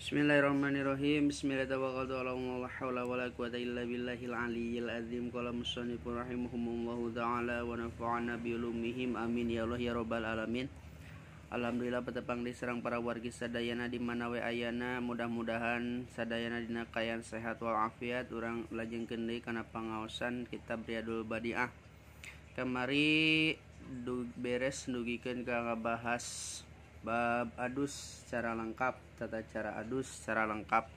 Bismillahirrahmanirrahim. Bismillahirrahmanirrahim. La haula wala quwata illa billahil aliyyil azim. Qala musannifun rahimahumullahu ta'ala wa nafa'ana bi ulumihim. Amin ya Allah ya rabbal alamin. Alhamdulillah petepang diserang para wargi sadayana di mana we ayana, mudah-mudahan sadayana dina kayan sehat wal afiat. Urang lajengkeun deui kana pangaosan kitab Riyadul Badiah. Kamari beres nugikeun ka ngabahas bab adus secara lengkap, tata cara adus secara lengkap,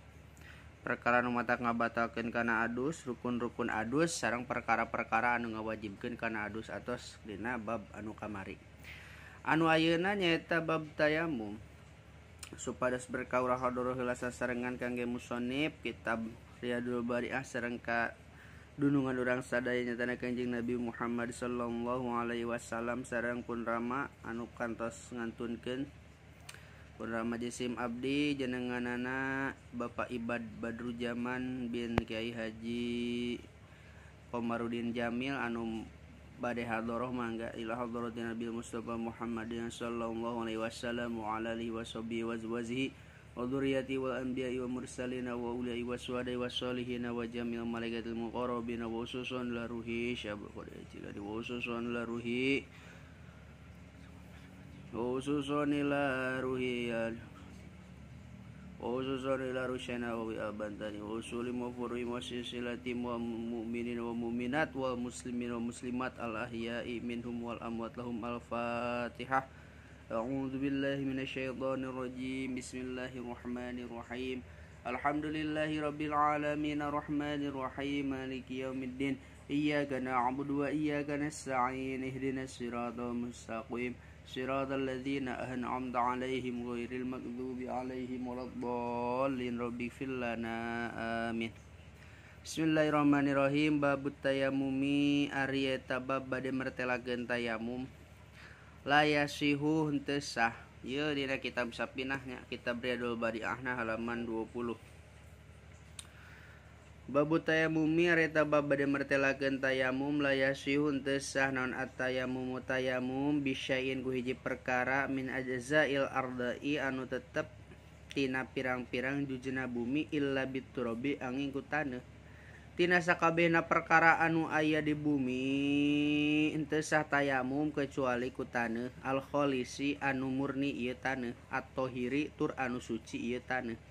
perkara nu mata ngabatalkeun kana adus, rukun-rukun adus, sareng perkara-perkara anu ngawajibkeun kana adus atos dina bab anu kamari. Anu ayeuna nyaeta bab tayamum. Supados berkaurah hadoroh heula sasarengan kangge musannif kitab Riyadul Badiah sareng ka dunungan urang sadaya nyatana Kanjeng Nabi Muhammad sallallahu alaihi wasallam sareng pun rama anu kantos ngantunkeun pun rama jisim abdi jenenganana Bapak Ibad Badrujaman bin Kiai Haji Komarudin Jamil anu bade hadoroh mangga ila hadrotin Nabi Mustafa Muhammadin sallallahu alaihi wasallam wa ala alihi washabihi wa dzurriyyati wal anbiya'i wa mursalina wa ulai waswadai wasolihina wa jamil malaikatil muqarrabina wa ususun la ruhi syabul qadajila wa ususun la ruhi wa ususun ila ruhi wa ususun ila rusyana wa abantani wa usulim wa furuim wa silsilatim wa mu'minin wa mu'minat wa muslimin wa muslimat al ahya'i minhum wal amwat lahum al fatihah. A'udzu billahi minasyaitonir rajim. Bismillahirrahmanirrahim. Alhamdulillahi rabbil alamin arrahmanir rahim maliki yaumiddin. Iyyaka na'budu wa iyyaka nasta'in. Ihdinas siratal mustaqim. Siratal ladzina an'amta 'alaihim ghairil maghdubi 'alaihim waladdallin. Rabbighfir lana. Amin. Bismillahirrahmanirrahim. Babut tayamumi ari eta bab bade mertelakeun tayamum. La yasihu henteu sah. Ieu dina kitab sapinahnya kitab Riyadul Badiahna halaman 20. Babu tayamumi areta bab bade mertelakeun tayamum. La yasihu henteu sah naon at-tayamum tayamum bisyai'in ku hiji perkara min ajza'il ardai anu tetep tina pirang-pirang jujuna bumi illa biturabi angin ku taneuh. Tina sakabehna perkara anu aya di bumi henteu sah tayamum kecuali ku taneuh al kholisi anu murni ieu taneuh at-tahiri tur anu suci ieu taneuh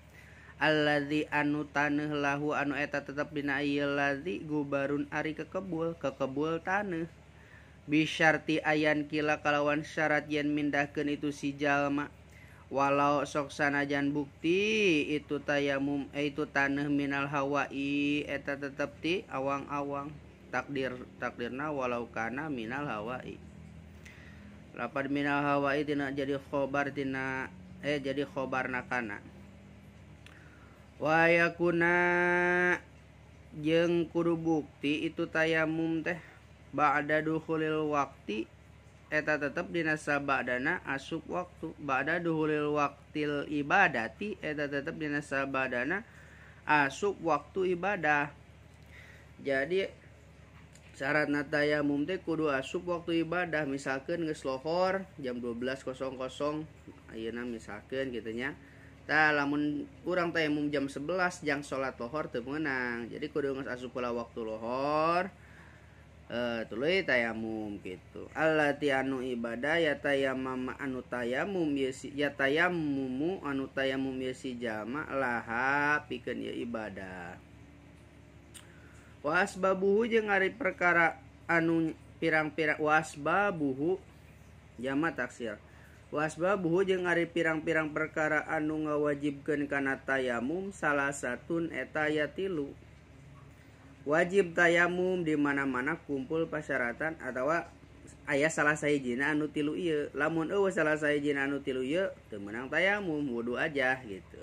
alladzi anu taneuh lahu anu eta tetep dina ieu ladzi gubarun ari kekebul taneuh bisyarti ayan kila kalawan syarat yen mindahkeun itu si jalma walau sok sanajan bukti itu tayamum itu taneuh minal hawai eta tetep ti awang-awang takdirna walau kana minal hawai. Lapad minal hawai tina jadi khobar tina jadi khobarna kana. Wa yakuna jeung kudu bukti itu tayamum teh ba'da dukhulil waqti eta tetep dina sabadana asup waktu ba'da duhulil waqtil ibadati eta tetep dina sabadana asup waktu ibadah. Jadi syaratna tayamum teh kudu asup waktu ibadah. Misalkeun geus lohor jam 12.00 ayeuna misalkeun kitu nya. Tah lamun urang tayamum jam 11 jang salat lohor teu meunang. Jadi kudu geus asup heula waktu lohor. Tuluy tayamum gitu. Allati anu ibadah ya tayamum anu tayamum ya tayamumu anu tayamum ya si jalma laha pikeun ieu ibadah. Wasbabuhu jeung ari perkara anu pirang-pirang wasbabuhu jama taksir. Wasbabuhu jeung ari pirang-pirang perkara anu ngawajibkeun kana tayamum salah satun eta ya tilu. Wajib tayamum di mana-mana kumpul pasyaratan atawa aya salah sahijina anu tilu ieu. Lamun eueuh salah sahijina anu tilu ieu teu meunang tayamum, wudu aja gitu.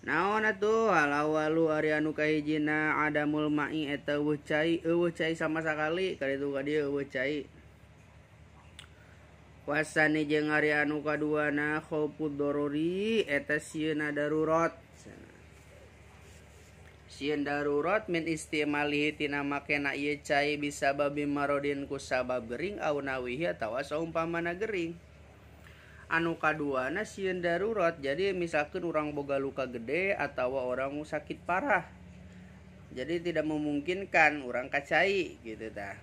Naon atuh alawalu ari anu kahijina adamul ma'i eta eueuh cai sama sakali kaditu ka dieu eueuh cai. Wasani jeung ari anu kaduana khaufud daruri eta sieuna darurat. Sieun darurat min istimalihi tina makena ieu cai bisa babi marodin ku sabab gering au nawihi atawa saumpamana gering. Anu kaduana sieun darurat, jadi misalkan orang boga luka gede atau orang sakit parah, jadi tidak memungkinkan orang kacai gitu tah.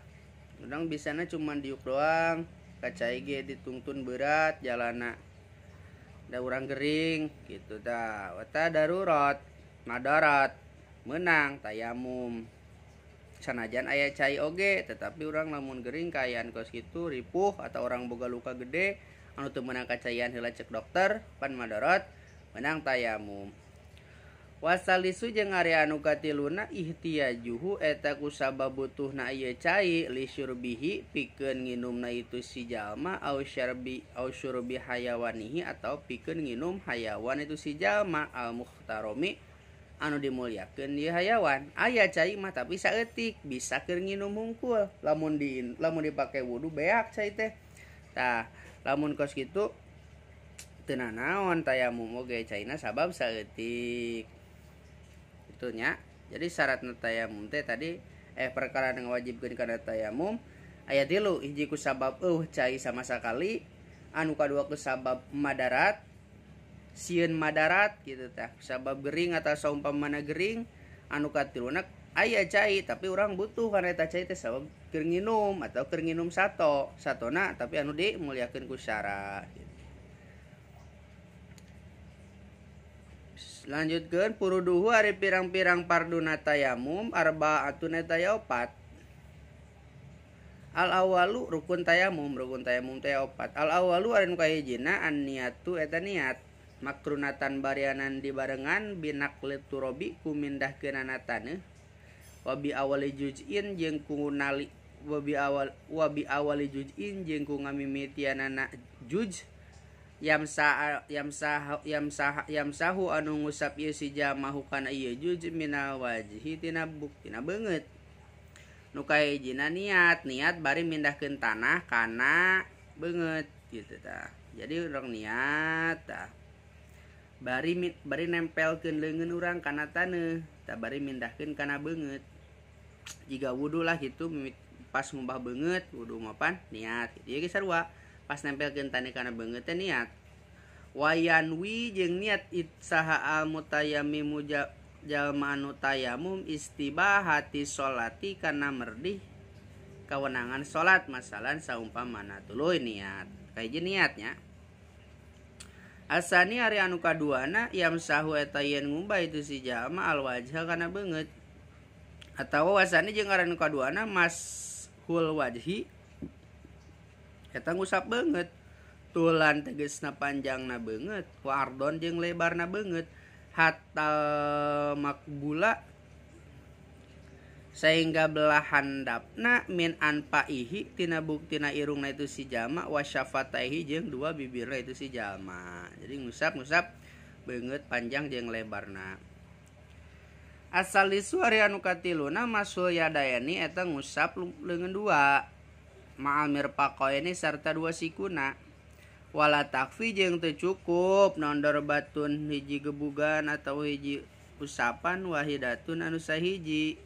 Orang bisana cuman diuk doang, kacai ge dituntun berat jalana da urang gering gitu tah. Wata darurat madarat menang tayamum, sanajan aya cai oge, tetapi orang lamun gering kayaan kos kitu ripuh atau orang boga luka gede anu teu meunang kacaian heula cek dokter pan madarat menang tayamum. Wasalisu jeung ari anu katiluna ihtiyajuhu eta kusabab butuhna ieu cai li syurbihi pikeun nginumna itu si jalma au syurbi hayawanihi atau pikeun nginum hayawan itu si jalma al muhtarami anu dimulyakeun ieu hayawan. Aya cai mah tapi saeutik bisa keur nginum hungkul, lamun dipake wudu beak cai teh. Tah lamun kos kitu teu nanaon tayamum oge caina sabab saeutik. Itunya. Jadi syaratna tayamum teh tadi perkara nu ngawajibkeun kana tayamum aya 3, hiji ku sabab cai sama sakali, anu kadua ku sabab madarat sieun madarat gitu tah, sabab gering atau saumpamana gering, anu katiluna aya cai tapi orang butuh kana eta cai teh sabab keur nginum atau keur nginum satona tapi anu dimulyakeun ku syara gitu. Lanjutkeun puruduhu ari pirang-pirang parduna tayamum arbaatun eta opat. Al awalu rukun tayamum teh opat. Al awalu ari nu kahijina an niatu eta niat makrunatan barianan dibarengan binaqlit turabi kumindahkeunana taneuh wabi awali juz'in jeung ku nali wabi awali juz'in jeung ku ngamimitianana juz yamsahu anu ngusap ieu si jamahu kana ieu juz minal wajhi tina buktina beungeut. Nu kahijina niat bari mindahkeun tanah kana beungeut gitu tah. Jadi urang niat tah bari nempelkeun leungeun urang kana taneuh tah bari mindahkeun kana beungeut. Jiga wudu lah gitu pas ngumbah beungeut wudu mah pan niat ieu ge sarua pas nempelkeun taneuh kana beungeut teh niat. Wayanwi jeung niat itsaha al mutayammim jalma anu tayamum istibahati sholati kana merdih kawenangan salat masalan saumpamana tuluy niat kahiji niatnya. Asani ari anu kaduana yamsahu eta yen ngumbah itu si jalma al wajha kana beungeut atawa wasani jeung ari anu kaduana mashul wajhi eta ngusap beungeut tulan tegesna panjangna beungeut wa ardon jeung lebarna beungeut hatta makbula sehingga belah handapna min anpaihi tina buktina irungna itu si jalma wa syafataihi jeung dua bibirna itu si jalma. Jadi ngusap beungeut panjang jeung lebarna. Asal lisuari anu katiluna masul yadayani eta ngusap leungeun dua ma'al mirfaqaini sarta dua sikuna. Wala takfi jeung teu cukup nondor batun hiji gebugan atau hiji usapan wahidatun anu sahiji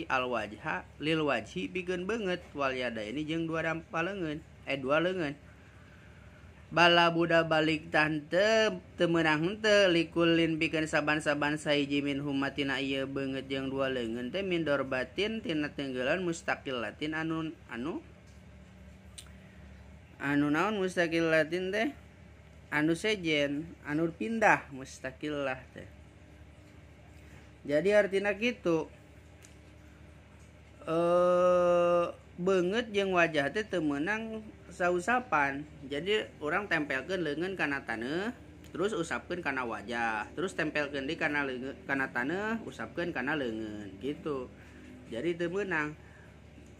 al wajha lil wajhi pikeun beungeut wal yadaini jeung dua leungeun dua leungeun. Bala buda balik tante teu meunang henteu likulin pikeun saban-saban sahiji minhum matina ieu beungeut jeung dua leungeun teh min dorbatin tina tenggelan mustaqillatin anu naon mustaqillatin teh anu sejen anu pindah mustaqillah teh. Jadi artina kitu beungeut jeung wajah teh teu meunang sausapan. Jadi urang tempelkeun leungeun kana taneuh terus usapkeun kana wajah terus tempelkeun deui kana taneuh usapkeun kana leungeun gitu. Jadi teu meunang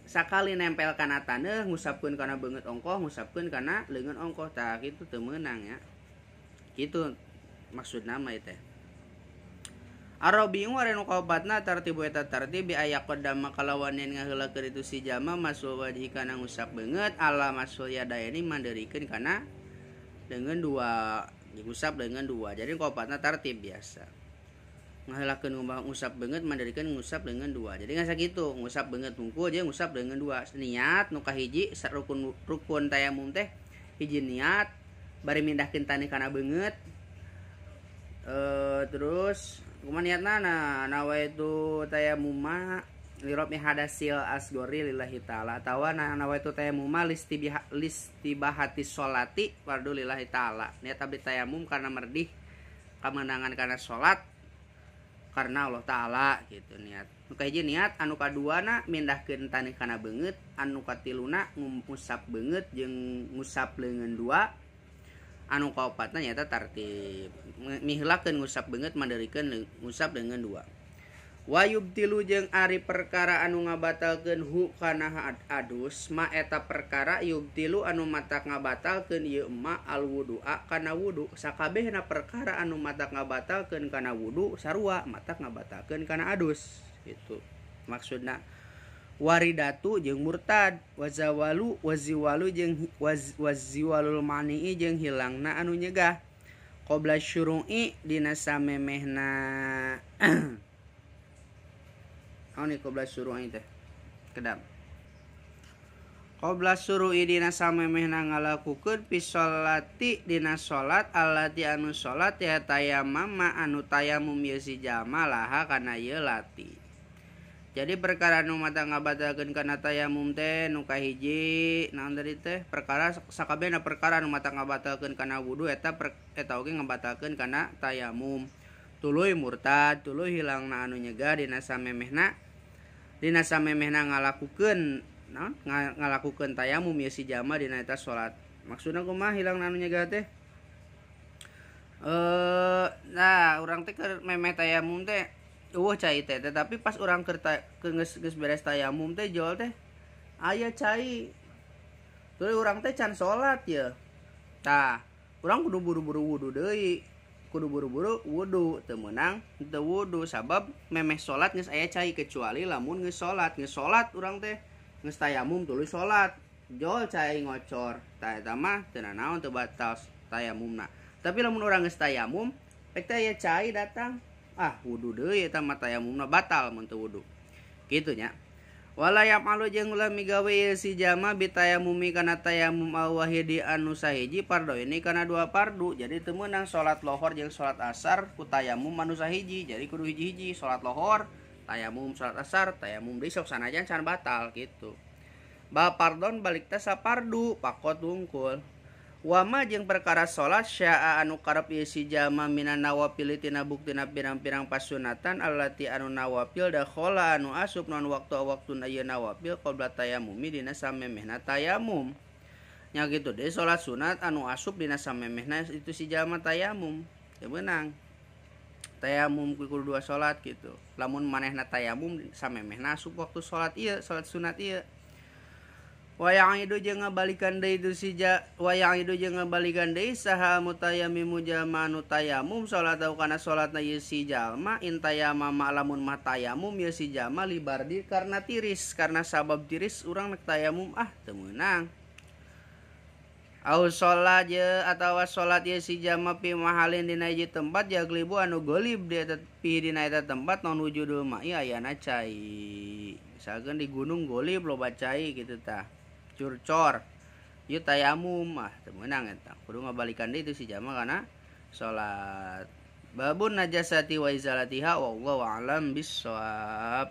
sakali nempel kana taneuh ngusapkeun kana beungeut ongkoh ngusapkeun kana leungeun ongkoh tah kitu teu meunang nya. Kitu maksudna mah teh. Arabiu are nu kaopatna tartibu eta tartib bi aya qaddama kalawan yen ngaheulakeun itu si jalma masul wajhi kana ngusap beungeut ala masul yadaini mandeurikeun kana leungeun dua ngusap leungeun dua. Jadi kaopatna tartib biasa. Ngaheulakeun ngusap beungeut mandeurikeun ngusap leungeun dua. Jadi ngasa kitu ngusap beungeut hungkul jeung ngusap leungeun dua. Niat nu kahiji rukun tayamum teh hiji niat bari mindahkeun taneuh kana beungeut. Terus kumaha niatna nawaitu tayamuma lirobi hadasil asgori lillahi ta'ala atawa nawaitu tayamuma listibahati sholati fardu lillahi ta'ala. Niat abdi tayamum karena merdih kemenangan karena sholat karena Allah Ta'ala gitu niat. Nu kahiji niat, anu kaduana mindahkeun taneuh kana beungeut, anu katiluna ngusap beungeut jeung ngusap leungeun dua, anu kaopatna nyaeta tartib miheulakeun ngusap beungeut mandeurikeun ngusap leungeun dua. Wa yubtilu jeung ari perkara anu ngabatalkeun hu kana adus ma eta perkara yubtilu anu matak ngabatalkeun ieu ma al wudu'a kana wudu. Sakabehna perkara anu matak ngabatalkeun kana wudu sarua matak ngabatalkeun kana adus gitu maksudna. Waridatu jeung murtad, waziwalu jeung waziwalul mani'i jeung hilangna anu nyegah. Qabla syuru'i dina samemehna ini qabla syuru'i teh kedap. Qabla syuru'i dina samemehna ngalakukeun fi sholati dina salat allati anu salat ya tayammum anu tayamum ieu si jalma laha kana ieu lati. Jadi perkara anu mata ngabatalkeun kana tayamum teh nu kahiji naon tadi teh perkara sakabehna perkara anu mata ngabatalkeun kana wudu eta oge ngabatalkeun kana tayamum. Tuluy murtad, tuluy hilangna anu nyegah dina samemehna ngalakukeun naon ngalakukeun tayamum ieu si jalma dina eta salat. Maksudna kumaha hilangna anu nyegah teh? Urang teh keur memeh tayamum teh cai teh tapi pas urang keur geus beres tayamum teh jol teh aya cai. Tuluy urang teh can salat ye. Tah, urang kudu buru-buru wudu deui. Kudu buru-buru wudu teu meunang teu wudu sabab memeh salat geus aya cai kecuali lamun geus salat urang teh geus tayamum tuluy salat jol cai ngocor tah eta mah teu naon teu batal tayamumna. Tapi lamun urang geus tayamum pek teh aya cai datang wudu deui eta mah tayamumna batal mun teu wudu kitu nya. Wala yamalu jeung ulah migawe si jalma bitayamumi kana tayamum awahidi anu sahiji pardo ini kana dua pardu. Jadi teu meunang salat lohor jeung salat asar ku tayamum anu sahiji. Jadi kudu hiji-hiji salat lohor, tayamum salat asar, tayamum deui sok sanajan can batal gitu. Ba pardon balik teh sapardu pakot wungkul. Wama jeung perkara salat syaa anu karep ieu si jalma minan nawafil tina buktina pirang-pirang pasunatan allati anu nawafil dakhala anu asup non waktu-waktuna ieu nawafil qabla tayamumi dina samemehna tayamum. Nya kitu deui salat sunat anu asup dina samemehna itu si jalma tayamum. Teu meunang. Tayamum kudu dua salat gitu. Lamun manehna tayamum samemehna asup waktu salat ieu, salat sunat ieu. Wayang itu jeung ngabalikan deui itu saha mutayammimu jalma anu tayamum salatau kana salatna ieu si jalma intayamama lamun mah tayamum ieu si jalma libardi karena tiris karena sabab tiris urang nek tayamum teu meunang. Au salat je atawa salat ieu si jalma pi mahalin dina hiji tempat jaglibu anu golib di eta pi dina eta tempat non wujudul ma'i ayana cai. Misalkeun di gunung golib loba cai kitu tah. Curcor ieu tayamum teu meunang eta kudu ngabalikan deui itu si jalma kana salat. Babun najasati wa izalatiha wallahu a'lam bissawab.